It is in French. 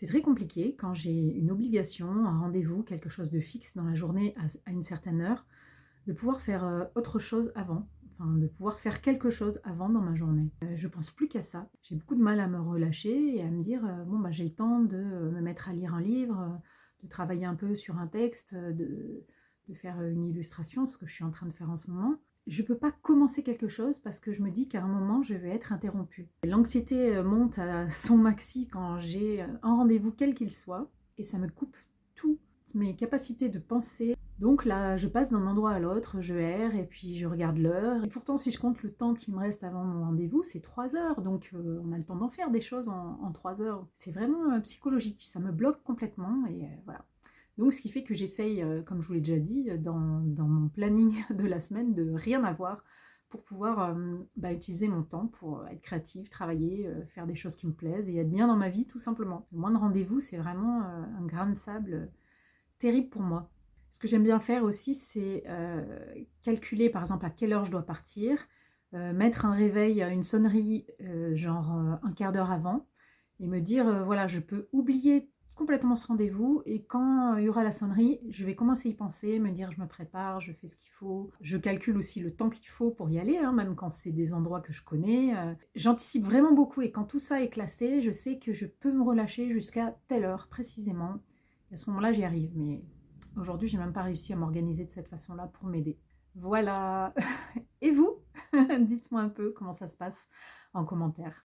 C'est très compliqué quand j'ai une obligation, un rendez-vous, quelque chose de fixe dans la journée à une certaine heure, de pouvoir faire, autre chose avant, enfin de pouvoir faire quelque chose avant dans ma journée. Je pense plus qu'à ça. J'ai beaucoup de mal à me relâcher et à me dire, «Bon, bah, j'ai le temps de, me mettre à lire un livre, de travailler un peu sur un texte, de faire, une illustration», ce que je suis en train de faire en ce moment. Je peux pas commencer quelque chose parce que je me dis qu'à un moment, je vais être interrompue. L'anxiété, monte à son maxi quand j'ai, un rendez-vous quel qu'il soit et ça me coupe toutes mes capacités de penser. Donc là, je passe d'un endroit à l'autre, je erre et puis je regarde l'heure et pourtant si je compte le temps qui me reste avant mon rendez-vous, c'est 3 heures donc on a le temps d'en faire des choses en 3 heures. C'est vraiment, psychologique, ça me bloque complètement et voilà. Donc ce qui fait que j'essaye, comme je vous l'ai déjà dit, dans mon planning de la semaine, de rien avoir pour pouvoir, utiliser mon temps pour, être créative, travailler, faire des choses qui me plaisent et être bien dans ma vie tout simplement. Le moindre rendez-vous, c'est vraiment, un grain de sable, terrible pour moi. Ce que j'aime bien faire aussi, c'est, calculer par exemple à quelle heure je dois partir, mettre un réveil, une sonnerie, genre, 1/4 d'heure avant et me dire, voilà, je peux oublier complètement ce rendez-vous et quand, il y aura la sonnerie, je vais commencer à y penser, me dire: «Je me prépare, je fais ce qu'il faut». Je calcule aussi le temps qu'il faut pour y aller, hein, même quand c'est des endroits que je connais, j'anticipe vraiment beaucoup et quand tout ça est classé, je sais que je peux me relâcher jusqu'à telle heure précisément et à ce moment-là, j'y arrive mais aujourd'hui, j'ai même pas réussi à m'organiser de cette façon-là pour m'aider. Voilà. Et vous? Dites-moi un peu comment ça se passe en commentaire.